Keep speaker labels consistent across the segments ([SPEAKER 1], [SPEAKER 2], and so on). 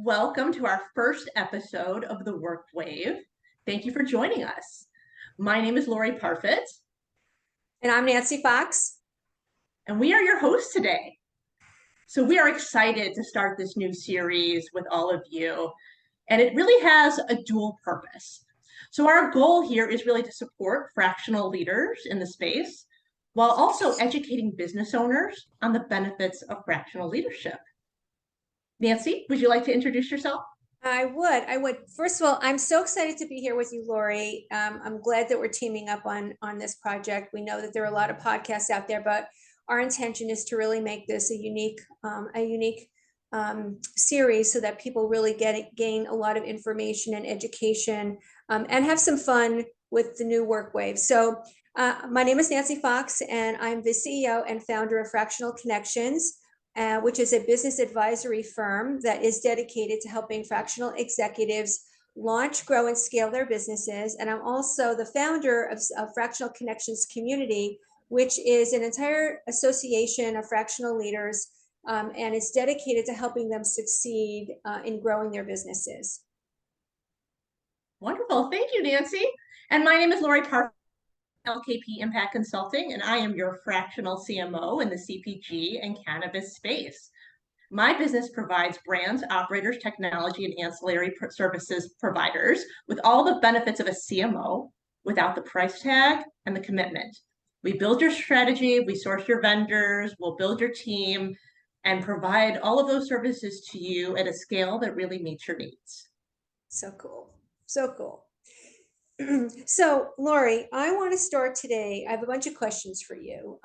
[SPEAKER 1] Welcome to our first episode of the Work Wave. Thank you for joining us. My name is Laurie Parfitt,
[SPEAKER 2] And I'm Nancy Fox.
[SPEAKER 1] and we are your hosts today. So we are excited to start this new series with all of you, and it really has a dual purpose. So our goal here is really to support fractional leaders in the space while also educating business owners on the benefits of fractional leadership. Nancy, would you like to introduce yourself?
[SPEAKER 2] I would. First of all, I'm so excited to be here with you, Laurie. I'm glad that we're teaming up on this project. We know that there are a lot of podcasts out there, but our intention is to really make this a unique series so that people really gain a lot of information and education, and have some fun with the new work wave. So, my name is Nancy Fox, and I'm the CEO and founder of Fractional Connections, which is a business advisory firm that is dedicated to helping fractional executives launch, grow, and scale their businesses. And I'm also the founder of Fractional Connections Community, which is an entire association of fractional leaders, and it's dedicated to helping them succeed in growing their businesses.
[SPEAKER 1] Wonderful. Thank you, Nancy. And my name is Laurie Parfitt, LKP Impact Consulting, and I am your fractional CMO in the CPG and cannabis space. My business provides brands, operators, technology, and ancillary services providers with all the benefits of a CMO without the price tag and the commitment. We build your strategy, we source your vendors, we'll build your team, and provide all of those services to you at a scale that really meets your needs.
[SPEAKER 2] So cool. So cool. So, Laurie, I want to start today. I have a bunch of questions for you.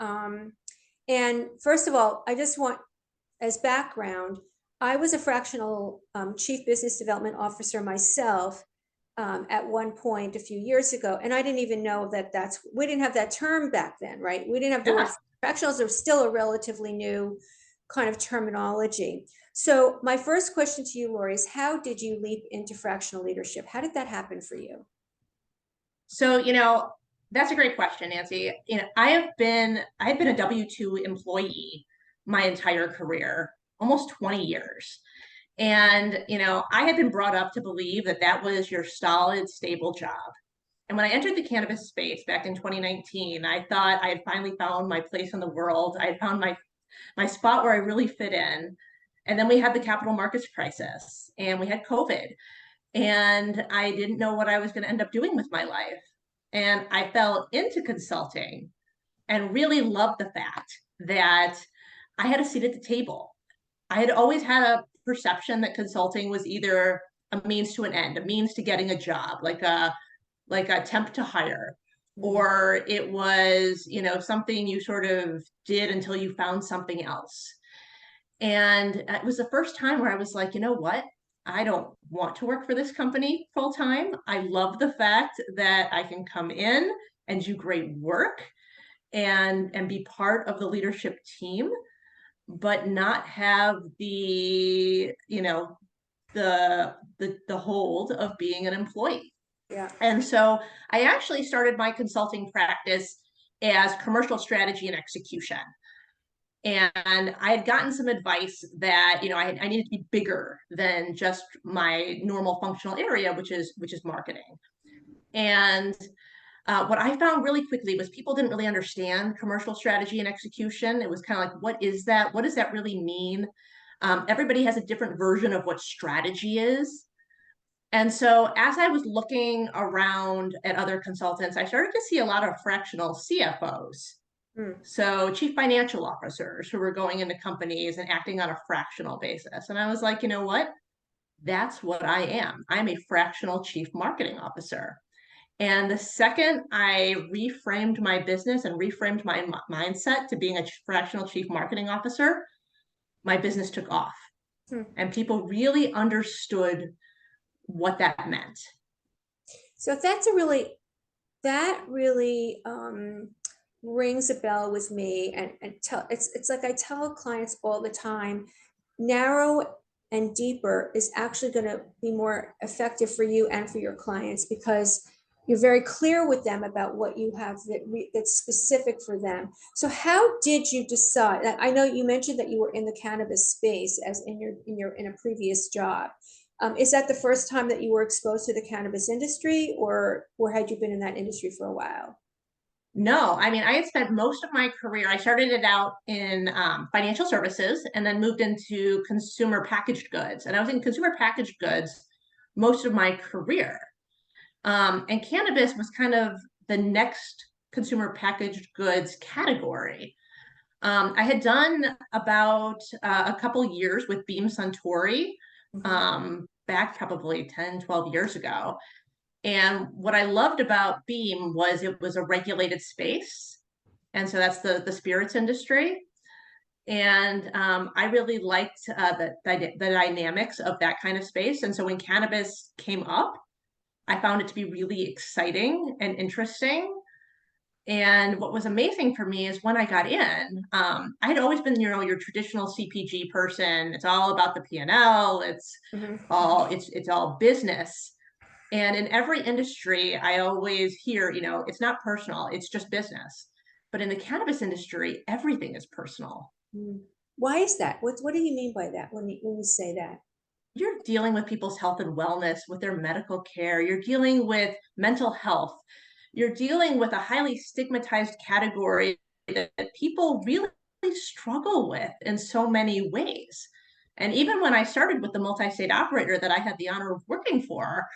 [SPEAKER 2] And first of all, I just want, as background, I was a fractional chief business development officer myself at one point a few years ago. And I didn't even know that we didn't have that term back then, right? We didn't have the word
[SPEAKER 1] Yeah.
[SPEAKER 2] fractionals are still a relatively new kind of terminology. So my first question to you, Laurie, is how did you leap into fractional leadership? How did that happen for you?
[SPEAKER 1] So, that's a great question, Nancy. I had been a W-2 employee my entire career, almost 20 years. And, I had been brought up to believe that that was your solid, stable job. And when I entered the cannabis space back in 2019, I thought I had finally found my place in the world. I had found my spot where I really fit in. And then we had the capital markets crisis and we had COVID. And I didn't know what I was going to end up doing with my life. And I fell into consulting and really loved the fact that I had a seat at the table. I had always had a perception that consulting was either a means to an end, a means to getting a job, like a temp to hire, or it was, something you sort of did until you found something else. And it was the first time where I was like, you know what? I don't want to work for this company full time. I love the fact that I can come in and do great work and be part of the leadership team, but not have the hold of being an employee.
[SPEAKER 2] Yeah.
[SPEAKER 1] And so I actually started my consulting practice as commercial strategy and execution. And I had gotten some advice that I needed to be bigger than just my normal functional area, which is marketing. And what I found really quickly was people didn't really understand commercial strategy and execution. It was kind of like, what is that? What does that really mean? Everybody has a different version of what strategy is. And so as I was looking around at other consultants, I started to see a lot of fractional CFOs.
[SPEAKER 2] Mm.
[SPEAKER 1] So chief financial officers who were going into companies and acting on a fractional basis. And I was like, you know what? That's what I am. I'm a fractional chief marketing officer. And the second I reframed my business and reframed my mindset to being a fractional chief marketing officer, my business took off.
[SPEAKER 2] Hmm.
[SPEAKER 1] And people really understood what that meant.
[SPEAKER 2] So that really rings a bell with me, and it's like I tell clients all the time, narrow and deeper is actually going to be more effective for you and for your clients, because you're very clear with them about what you have that's specific for them. So how did you decide? I know you mentioned that you were in the cannabis space as in a previous job. Is that the first time that you were exposed to the cannabis industry, or had you been in that industry for a while?
[SPEAKER 1] No, I mean, I had spent most of my career, I started it out in financial services and then moved into consumer packaged goods. And I was in consumer packaged goods most of my career. And cannabis was kind of the next consumer packaged goods category. I had done about a couple years with Beam Suntory
[SPEAKER 2] Mhm.
[SPEAKER 1] back probably 10, 12 years ago. And what I loved about Beam was it was a regulated space. And so that's the spirits industry. And I really liked the dynamics of that kind of space. And so when cannabis came up, I found it to be really exciting and interesting. And what was amazing for me is when I got in, I'd always been, your traditional CPG person. It's all about the P&L.
[SPEAKER 2] Mhm.
[SPEAKER 1] It's all business. And in every industry, I always hear, it's not personal, it's just business. But in the cannabis industry, everything is personal.
[SPEAKER 2] Mm. Why is that? What do you mean by that when you say that?
[SPEAKER 1] You're dealing with people's health and wellness, with their medical care. You're dealing with mental health. You're dealing with a highly stigmatized category that people really struggle with in so many ways. And even when I started with the multi-state operator that I had the honor of working for,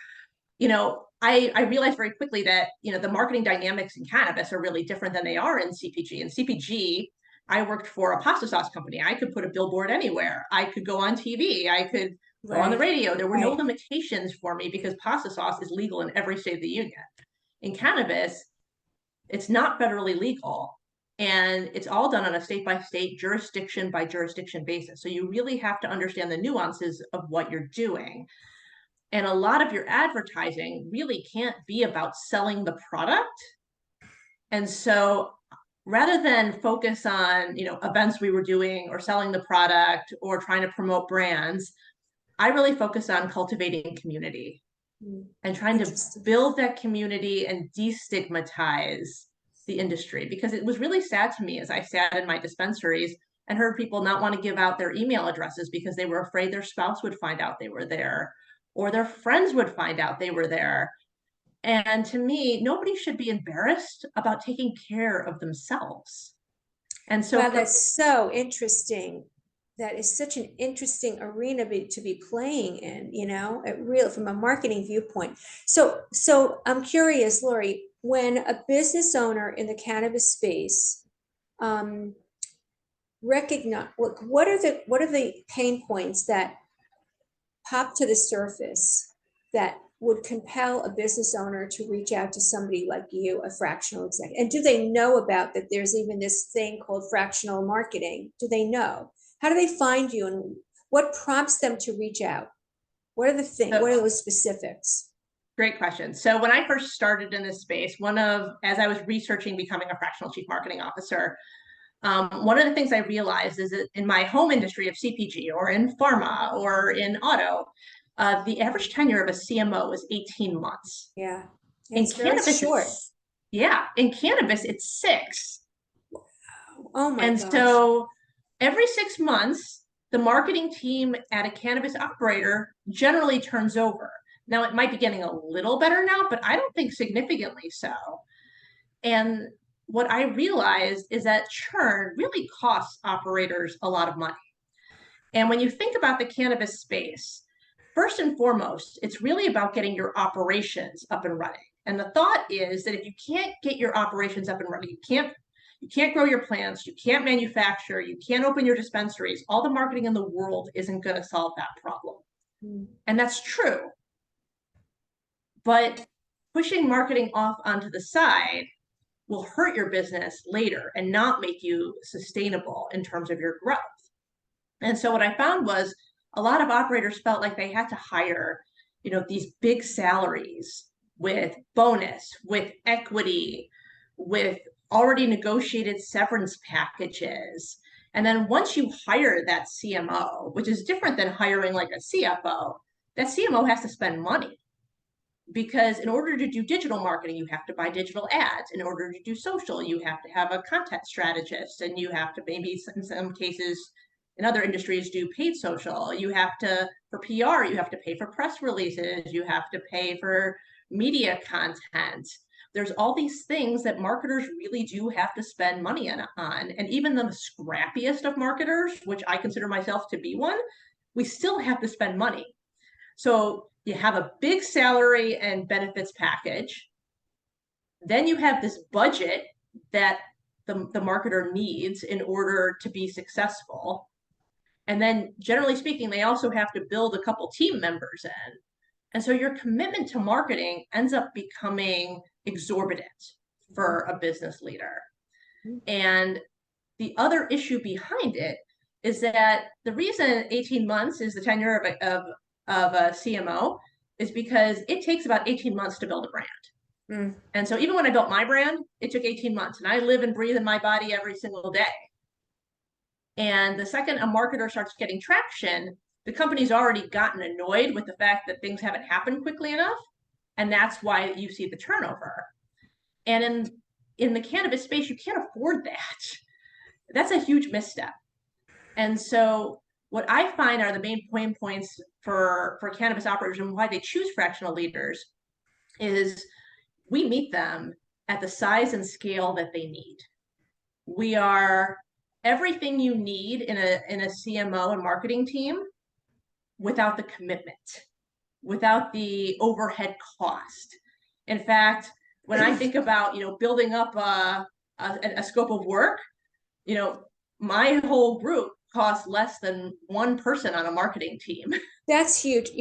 [SPEAKER 1] I realized very quickly that, the marketing dynamics in cannabis are really different than they are in CPG. In CPG, I worked for a pasta sauce company. I could put a billboard anywhere. I could go on TV. I could go on the
[SPEAKER 2] Right,
[SPEAKER 1] radio. There were no
[SPEAKER 2] right.
[SPEAKER 1] limitations for me because pasta sauce is legal in every state of the union. In cannabis, it's not federally legal. And it's all done on a state by state, jurisdiction by jurisdiction basis. So you really have to understand the nuances of what you're doing. And a lot of your advertising really can't be about selling the product. And so rather than focus on, events we were doing or selling the product or trying to promote brands, I really focus on cultivating community
[SPEAKER 2] Mm.
[SPEAKER 1] and trying to
[SPEAKER 2] Interesting.
[SPEAKER 1] build that community and destigmatize the industry, because it was really sad to me as I sat in my dispensaries and heard people not want to give out their email addresses because they were afraid their spouse would find out they were there or their friends would find out they were there. And to me, nobody should be embarrassed about taking care of themselves. And so
[SPEAKER 2] Wow,
[SPEAKER 1] for
[SPEAKER 2] that's so interesting. That is such an interesting arena to be playing in, it real from a marketing viewpoint. So I'm curious, Laurie, when a business owner in the cannabis space um, recognize what are the pain points that pop to the surface that would compel a business owner to reach out to somebody like you, a fractional executive? And do they know about that there's even this thing called fractional marketing? Do they know? How do they find you, and what prompts them to reach out? What are the things?
[SPEAKER 1] so
[SPEAKER 2] What are those specifics?
[SPEAKER 1] Great question. So when I first started in this space, as I was researching becoming a fractional chief marketing officer, one of the things I realized is that in my home industry of CPG or in pharma or in auto, the average tenure of a CMO is 18 months.
[SPEAKER 2] Yeah, yeah,
[SPEAKER 1] In
[SPEAKER 2] it's very
[SPEAKER 1] cannabis,
[SPEAKER 2] short.
[SPEAKER 1] it's 6.
[SPEAKER 2] Oh my
[SPEAKER 1] And
[SPEAKER 2] gosh.
[SPEAKER 1] so every 6 months, the marketing team at a cannabis operator generally turns over. Now, it might be getting a little better now, but I don't think significantly so. And what I realized is that churn really costs operators a lot of money. And when you think about the cannabis space, first and foremost, it's really about getting your operations up and running. And the thought is that if you can't get your operations up and running, you can't grow your plants, you can't manufacture, you can't open your dispensaries, all the marketing in the world isn't going to solve that problem.
[SPEAKER 2] Mm.
[SPEAKER 1] And that's true. But pushing marketing off onto the side will hurt your business later and not make you sustainable in terms of your growth. And so what I found was a lot of operators felt like they had to hire, these big salaries with bonus, with equity, with already negotiated severance packages. And then once you hire that CMO, which is different than hiring like a CFO, that CMO has to spend money. because in order to do digital marketing, you have to buy digital ads. In order to do social, you have to have a content strategist, and you have to maybe in some cases in other industries do paid social. You have to, for PR, you have to pay for press releases, you have to pay for media content. There's all these things that marketers really do have to spend money on. And even the scrappiest of marketers, which I consider myself to be one, we still have to spend money. So you have a big salary and benefits package. Then you have this budget that the marketer needs in order to be successful. And then generally speaking, they also have to build a couple team members in. And so your commitment to marketing ends up becoming exorbitant for a business leader. And the other issue behind it is that the reason 18 months is the tenure of a CMO is because it takes about 18 months to build a brand. And so even when I built my brand, it took 18 months, and I live and breathe in my body every single day. And the second a marketer starts getting traction, the company's already gotten annoyed with the fact that things haven't happened quickly enough. And that's why you see the turnover. And in the cannabis space, you can't afford that. That's a huge misstep. And so what I find are the main pain points for cannabis operators and why they choose fractional leaders is we meet them at the size and scale that they need. We are everything you need in a CMO and marketing team without the commitment, without the overhead cost. In fact, when I think about, building up a scope of work, my whole group costs less than one person on a marketing team.
[SPEAKER 2] That's huge.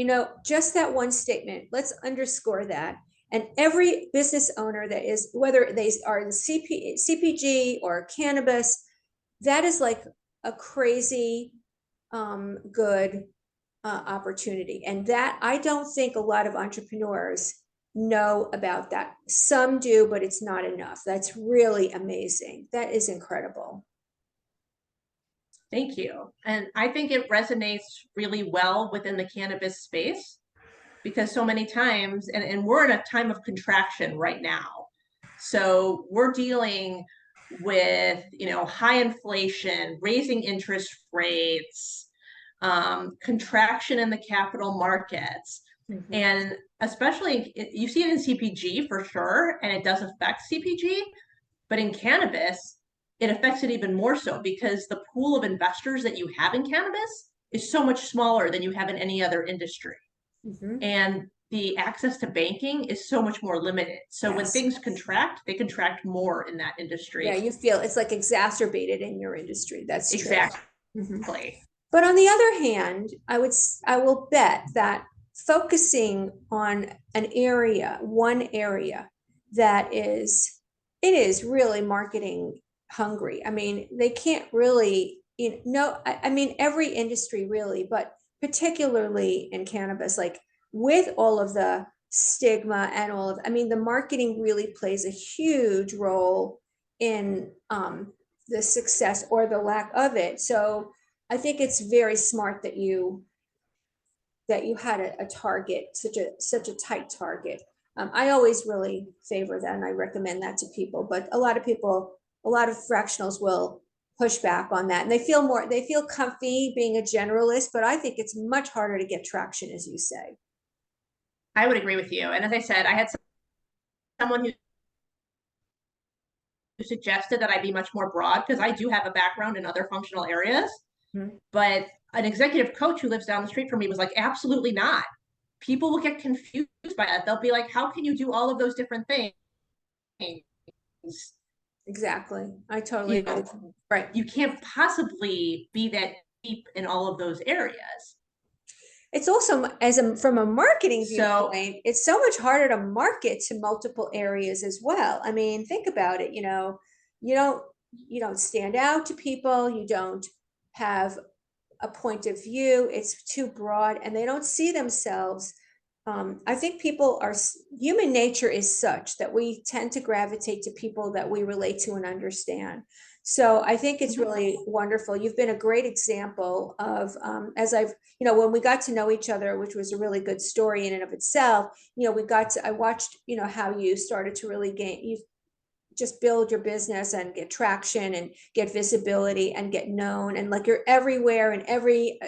[SPEAKER 2] Just that one statement, let's underscore that. And every business owner that is, whether they are in CPG or cannabis, that is like a crazy good opportunity. And that, I don't think a lot of entrepreneurs know about that. Some do, but it's not enough. That's really amazing. That is incredible.
[SPEAKER 1] Thank you. And I think it resonates really well within the cannabis space because so many times, and we're in a time of contraction right now. So we're dealing with, high inflation, raising interest rates, contraction in the capital markets. And especially, you see it in CPG for sure, and it does affect CPG, but in cannabis, it affects it even more so because the pool of investors that you have in cannabis is so much smaller than you have in any other industry. And the access to banking is so much more limited. So when things contract, they contract more in that industry.
[SPEAKER 2] Yeah, you feel it's like exacerbated in your industry. That's true.
[SPEAKER 1] Exactly.
[SPEAKER 2] But on the other hand, I will bet that focusing on one area that is really marketing hungry. I mean, they can't really, I mean, every industry really, but particularly in cannabis, like with all of the stigma and the marketing really plays a huge role in the success or the lack of it. So I think it's very smart that you had a target, such a tight target. I always really favor that, and I recommend that to people. But a lot of fractionals will push back on that, and they feel comfy being a generalist. But I think it's much harder to get traction, as you say.
[SPEAKER 1] I would agree with you. And as I said, I had someone who suggested that I be much more broad because I do have a background in other functional areas. But an executive coach who lives down the street from me was like, absolutely not. People will get confused by that. They'll be like, how can you do all of those different things?
[SPEAKER 2] Exactly. I totally agree. Right.
[SPEAKER 1] You can't possibly be that deep in all of those areas.
[SPEAKER 2] It's also from a marketing viewpoint, it's so much harder to market to multiple areas as well. I mean, think about it. You don't stand out to people. You don't have a point of view. It's too broad, and they don't see themselves I think human nature is such that we tend to gravitate to people that we relate to and understand. So I think it's
[SPEAKER 1] Mhm.
[SPEAKER 2] really wonderful. You've been a great example of, when we got to know each other, which was a really good story in and of itself, I watched, how you started to really you just build your business and get traction and get visibility and get known, and like you're everywhere in every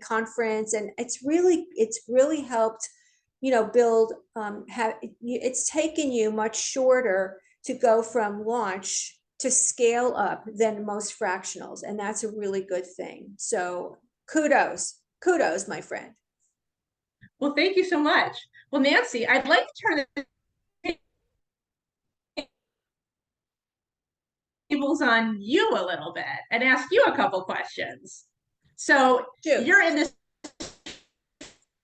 [SPEAKER 2] conference, and it's really helped build it's taken you much shorter to go from launch to scale up than most fractionals, and that's a really good thing. So kudos my friend.
[SPEAKER 1] Well, thank you so much. Well, Nancy, I'd like to turn the tables on you a little bit and ask you a couple questions. So
[SPEAKER 2] Shoot.
[SPEAKER 1] you're in this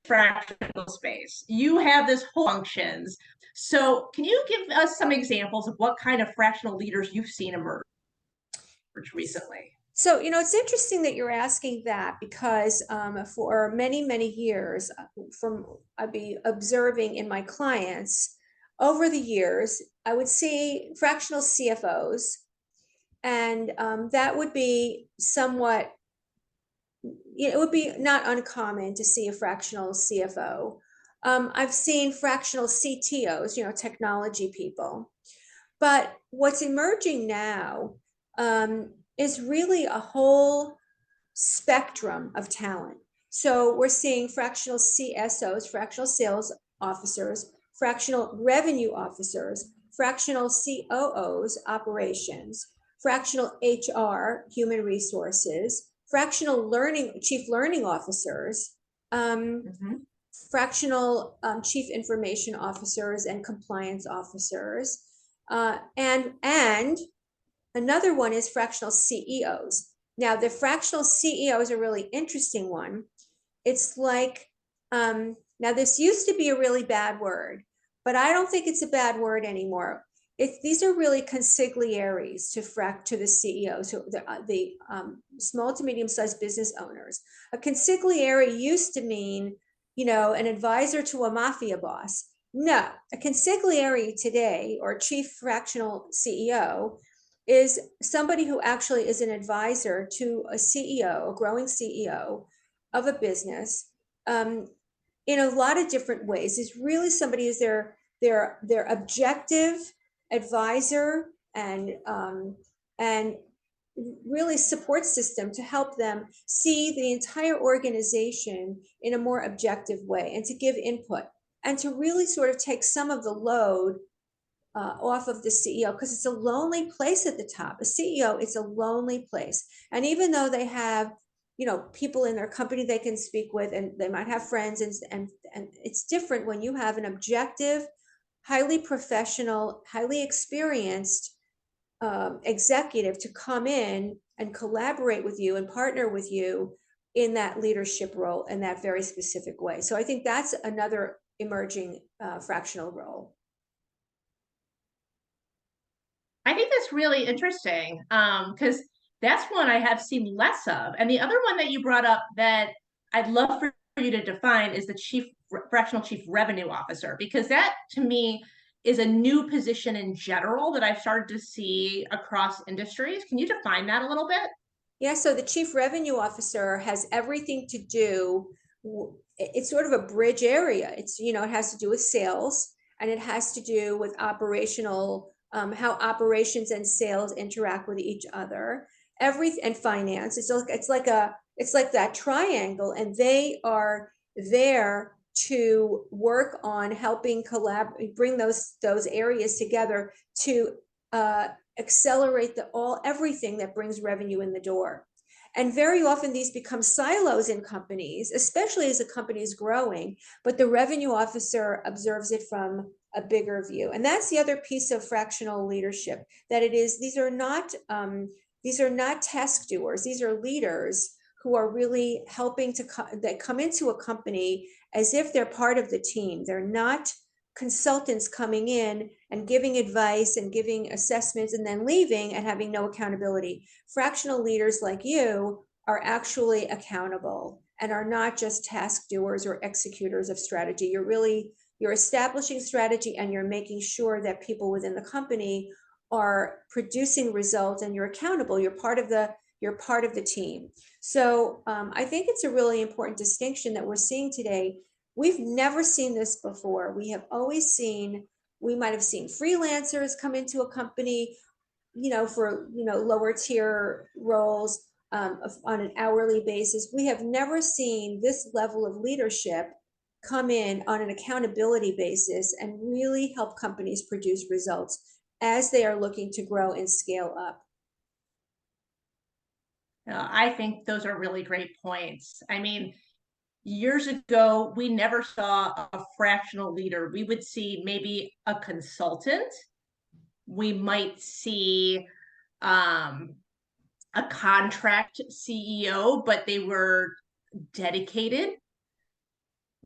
[SPEAKER 1] fractional space. You have this whole functions. So can you give us some examples of what kind of fractional leaders you've seen emerge recently?
[SPEAKER 2] So, it's interesting that you're asking that because for many, many years, from I'd be observing in my clients over the years, I would see fractional CFOs, and that would be somewhat, it would be not uncommon to see a fractional CFO. I've seen fractional CTOs, technology people. But what's emerging now is really a whole spectrum of talent. So we're seeing fractional CSOs, fractional sales officers, fractional revenue officers, fractional COOs, operations, fractional HR, human resources, fractional chief learning officers,
[SPEAKER 1] Mhm.
[SPEAKER 2] fractional chief information officers and compliance officers, and another one is fractional CEOs. Now, the fractional CEO is a really interesting one. It's like, now this used to be a really bad word, but I don't think it's a bad word anymore. These are really consigliaries to the CEOs, so the small to medium-sized business owners. A consigliere used to mean, an advisor to a mafia boss. No, a consigliere today, or chief fractional CEO, is somebody who actually is an advisor to a CEO, a growing CEO of a business, in a lot of different ways. Is really somebody who's their objective advisor and really support system to help them see the entire organization in a more objective way and to give input and to really sort of take some of the load off of the CEO, because it's a lonely place at the top. A CEO, it's a lonely place. And even though they have, people in their company they can speak with, and they might have friends, and it's different when you have an objective, highly professional, highly experienced executive to come in and collaborate with you and partner with you in that leadership role in that very specific way. So I think that's another emerging fractional role.
[SPEAKER 1] I think that's really interesting because that's one I have seen less of. And the other one that you brought up that I'd love for you to define is the fractional chief revenue officer, because that to me is a new position in general that I've started to see across industries. Can you define that a little bit?
[SPEAKER 2] Yeah, so the chief revenue officer has everything to do, it's sort of a bridge area. It has to do with sales, and it has to do with operational, how operations and sales interact with each other. And finance. It's like that triangle, and they are there to work on helping bring those areas together to accelerate everything that brings revenue in the door. And very often these become silos in companies, especially as a company is growing, but the revenue officer observes it from a bigger view. And that's the other piece of fractional leadership, that these are not task doers. These are leaders who are really helping that come into a company as if they're part of the team. They're not consultants coming in and giving advice and giving assessments and then leaving and having no accountability. Fractional leaders like you are actually accountable and are not just task doers or executors of strategy. You're establishing strategy, and you're making sure that people within the company are producing results, and you're accountable. You're part of the team. So I think it's a really important distinction that we're seeing today. We've never seen this before. We might have seen freelancers come into a company, for, lower tier roles, on an hourly basis. We have never seen this level of leadership come in on an accountability basis and really help companies produce results as they are looking to grow and scale up.
[SPEAKER 1] I think those are really great points. I mean, years ago, we never saw a fractional leader. We would see maybe a consultant. We might see a contract CEO, but they were dedicated.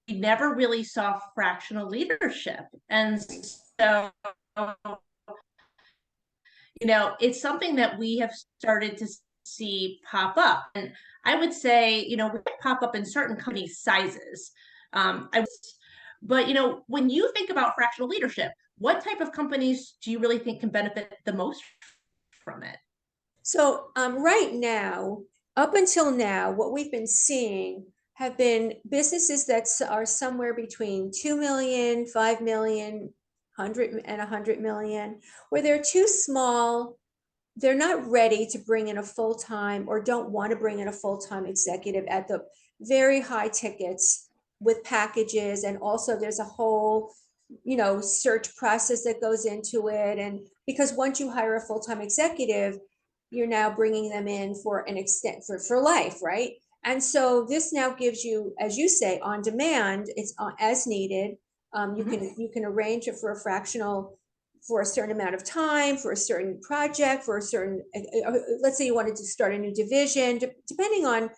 [SPEAKER 1] We never really saw fractional leadership. And so, it's something that we have started to see pop up. And I would say, we pop up in certain company sizes. But, when you think about fractional leadership, what type of companies do you really think can benefit the most from it?
[SPEAKER 2] So right now, up until now, what we've been seeing have been businesses that are somewhere between 2 million, 5 million, 100 and 100 million, where they're too small. They're not ready to bring in a full-time, or don't want to bring in a full-time executive at the very high tickets with packages. And also there's a whole, search process that goes into it. And because once you hire a full-time executive, you're now bringing them in for an extent for life, right? And so this now gives you, as you say, on demand. It's as needed. You can arrange it for a fractional for a certain amount of time, for a certain project, for a certain, let's say you wanted to start a new division, depending on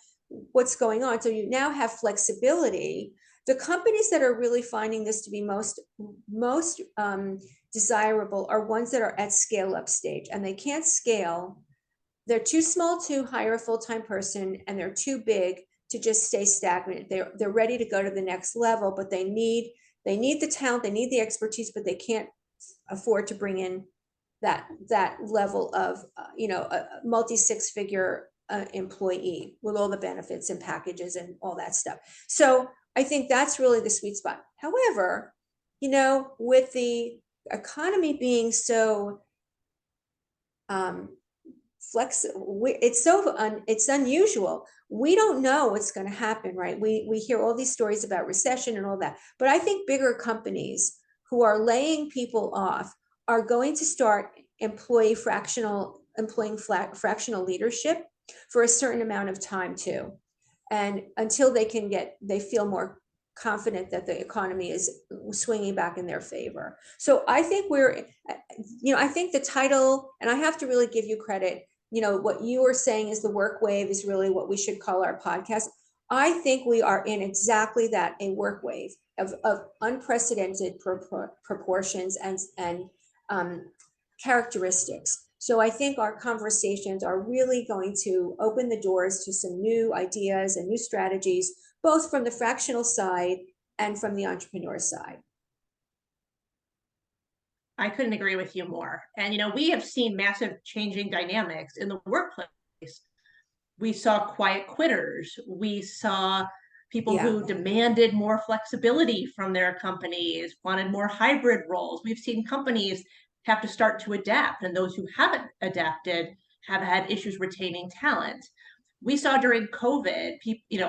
[SPEAKER 2] what's going on. So you now have flexibility. The companies that are really finding this to be most desirable are ones that are at scale up stage, and they can't scale. They're too small to hire a full-time person, and they're too big to just stay stagnant. They're ready to go to the next level, but they need the talent, they need the expertise, but they can't afford to bring in that level of a multi six-figure employee with all the benefits and packages and all that stuff. So I think that's really the sweet spot. However, with the economy being so flexible, it's unusual. We don't know what's going to happen, right? We hear all these stories about recession and all that, but I think bigger companies who are laying people off are going to start employing fractional leadership for a certain amount of time too, and until they feel more confident that the economy is swinging back in their favor. So I think I think the title, and I have to really give you credit, what you were saying is the work wave is really what we should call our podcast. I think we are in exactly that, a work wave of unprecedented proportions and characteristics. So I think our conversations are really going to open the doors to some new ideas and new strategies, both from the fractional side and from the entrepreneur side.
[SPEAKER 1] I couldn't agree with you more. And, we have seen massive changing dynamics in the workplace. We saw quiet quitters. We saw people who demanded more flexibility from their companies, wanted more hybrid roles. We've seen companies have to start to adapt, and those who haven't adapted have had issues retaining talent. We saw during COVID,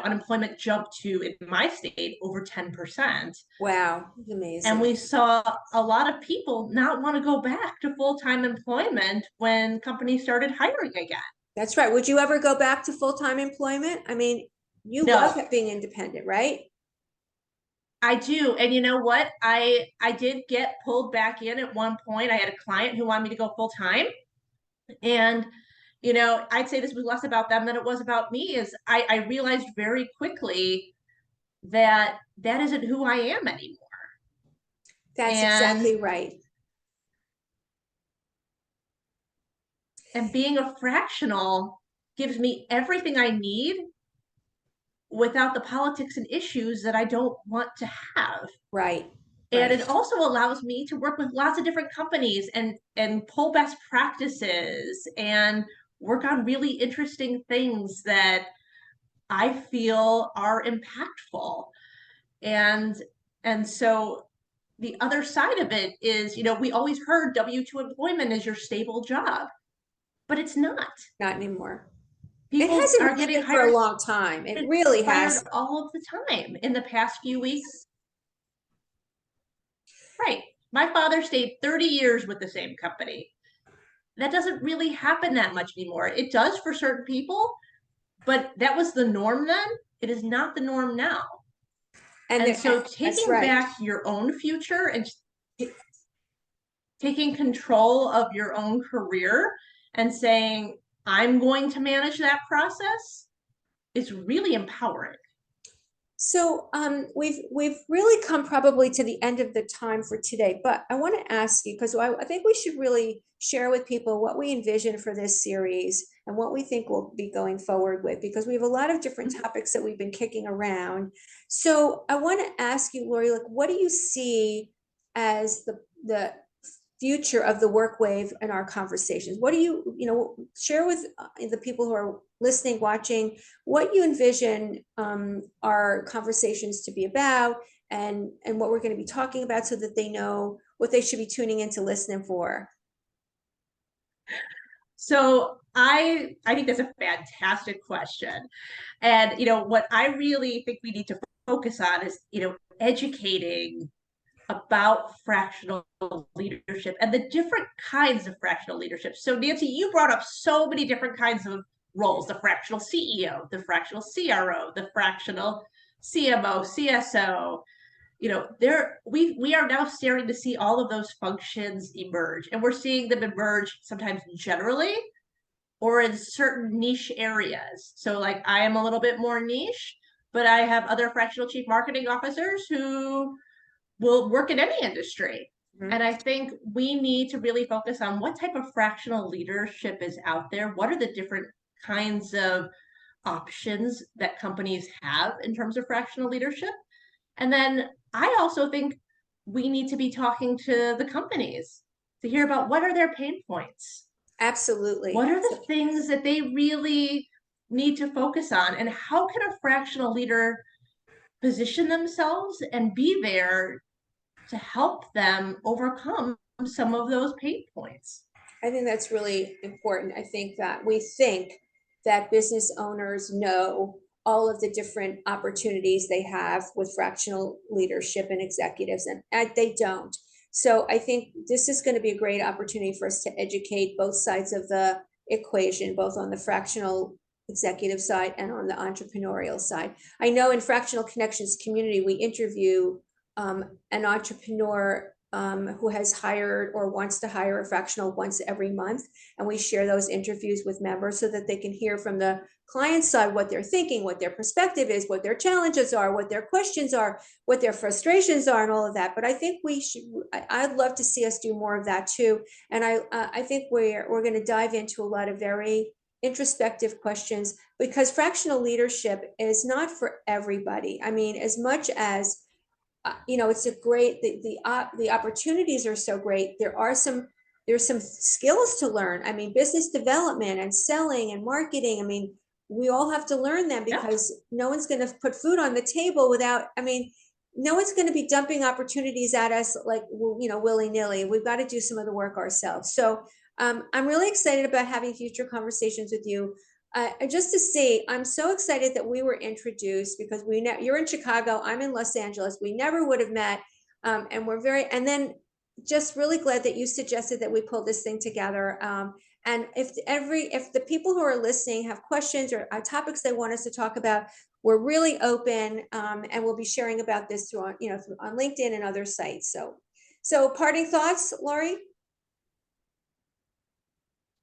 [SPEAKER 1] unemployment jumped to, in my state, over 10%.
[SPEAKER 2] Wow, amazing.
[SPEAKER 1] And we saw a lot of people not want to go back to full-time employment when companies started hiring again.
[SPEAKER 2] That's right. Would you ever go back to full-time employment? I mean, you love being independent, right?
[SPEAKER 1] I do. And you know what? I did get pulled back in at one point. I had a client who wanted me to go full-time. And, I'd say this was less about them than it was about me, is I realized very quickly that isn't who I am anymore.
[SPEAKER 2] That's exactly right.
[SPEAKER 1] And being a fractional gives me everything I need without the politics and issues that I don't want to have.
[SPEAKER 2] Right.
[SPEAKER 1] And
[SPEAKER 2] Right.
[SPEAKER 1] it also allows me to work with lots of different companies and pull best practices and work on really interesting things that I feel are impactful. And and so the other side of it is, we always heard W-2 employment is your stable job, but it's not.
[SPEAKER 2] Not anymore. It
[SPEAKER 1] People
[SPEAKER 2] hasn't
[SPEAKER 1] are
[SPEAKER 2] been
[SPEAKER 1] getting
[SPEAKER 2] for a
[SPEAKER 1] hired
[SPEAKER 2] long time. It really
[SPEAKER 1] fired
[SPEAKER 2] has.
[SPEAKER 1] all of the time in the past few weeks. Right. My father stayed 30 years with the same company. That doesn't really happen that much anymore. It does for certain people, but that was the norm then. It is not the norm now.
[SPEAKER 2] And
[SPEAKER 1] And
[SPEAKER 2] there,
[SPEAKER 1] so
[SPEAKER 2] that's
[SPEAKER 1] taking
[SPEAKER 2] right.
[SPEAKER 1] back your own future and taking control of your own career and saying, I'm going to manage that process is really empowering.
[SPEAKER 2] So we've really come probably to the end of the time for today, but I want to ask you because I think we should really share with people what we envision for this series and what we think we'll be going forward with because we have a lot of different topics that we've been kicking around. So I want to ask you, Laurie, like what do you see as the future of the work wave in our conversations? What do share with the people who are listening, watching, what you envision our conversations to be about and what we're going to be talking about so that they know what they should be tuning in to listening for.
[SPEAKER 1] So I think that's a fantastic question. And what I really think we need to focus on is, educating about fractional leadership and the different kinds of fractional leadership. So Nancy, you brought up so many different kinds of roles: the fractional CEO, the fractional CRO, the fractional CMO, CSO. There we are now starting to see all of those functions emerge, and we're seeing them emerge sometimes generally or in certain niche areas. So like I am a little bit more niche, but I have other fractional chief marketing officers who will work in any industry.
[SPEAKER 2] Mhm.
[SPEAKER 1] And I think we need to really focus on what type of fractional leadership is out there. What are the different kinds of options that companies have in terms of fractional leadership? And then I also think we need to be talking to the companies to hear about what are their pain points.
[SPEAKER 2] Absolutely.
[SPEAKER 1] What are the things that they really need to focus on? And how can a fractional leader position themselves and be there to help them overcome some of those pain points?
[SPEAKER 2] I think that's really important. I think that we think that business owners know all of the different opportunities they have with fractional leadership and executives, and they don't. So I think this is going to be a great opportunity for us to educate both sides of the equation, both on the fractional executive side and on the entrepreneurial side. I know in Fractional Connections community, we interview an entrepreneur who has hired or wants to hire a fractional once every month. And we share those interviews with members so that they can hear from the client side what they're thinking, what their perspective is, what their challenges are, what their questions are, what their frustrations are, and all of that. But I think we should, I'd love to see us do more of that too. And I think we're going to dive into a lot of very introspective questions because fractional leadership is not for everybody. I mean, as much as it's a great the opportunities are so great. There's some skills to learn. I mean, business development and selling and marketing. I mean, we all have to learn them
[SPEAKER 1] Yeah.
[SPEAKER 2] because no one's going to put food on the table without. I mean, no one's going to be dumping opportunities at us like willy nilly. We've got to do some of the work ourselves. So I'm really excited about having future conversations with you. Just to say, I'm so excited that we were introduced because you're in Chicago, I'm in Los Angeles. We never would have met, and and then just really glad that you suggested that we pull this thing together. And if the people who are listening have questions or topics they want us to talk about, we're really open, and we'll be sharing about this through on LinkedIn and other sites. So parting thoughts, Laurie?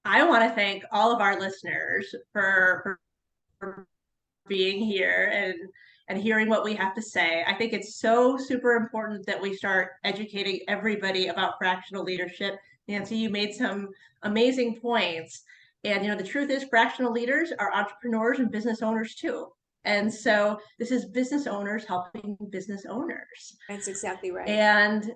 [SPEAKER 1] I want to thank all of our listeners for being here and hearing what we have to say. I think it's so super important that we start educating everybody about fractional leadership. Nancy, you made some amazing points. And the truth is fractional leaders are entrepreneurs and business owners too. And so this is business owners helping business owners.
[SPEAKER 2] That's exactly right.
[SPEAKER 1] And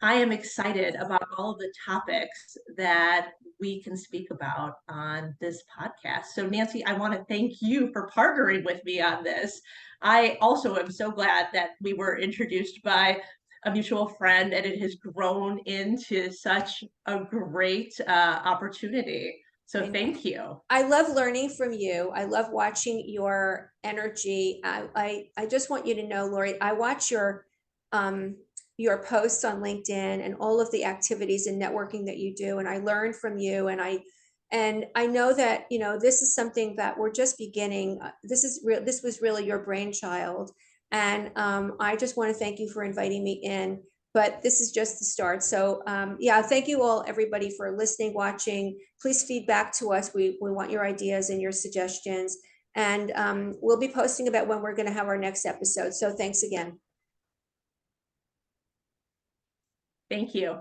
[SPEAKER 1] I am excited about all of the topics that we can speak about on this podcast. So, Nancy, I want to thank you for partnering with me on this. I also am so glad that we were introduced by a mutual friend and it has grown into such a great opportunity. So, thank you.
[SPEAKER 2] I love learning from you. I love watching your energy. I just want you to know, Laurie, I watch your posts on LinkedIn and all of the activities and networking that you do, and I learn from you. And I know that, you know, this is something that we're just beginning. This was really your brainchild, and I just want to thank you for inviting me in. But this is just the start. So yeah, thank you all, everybody, for listening, watching. Please feedback to us. We want your ideas and your suggestions. And we'll be posting about when we're going to have our next episode. So thanks again.
[SPEAKER 1] Thank you.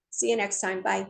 [SPEAKER 2] See you next time. Bye.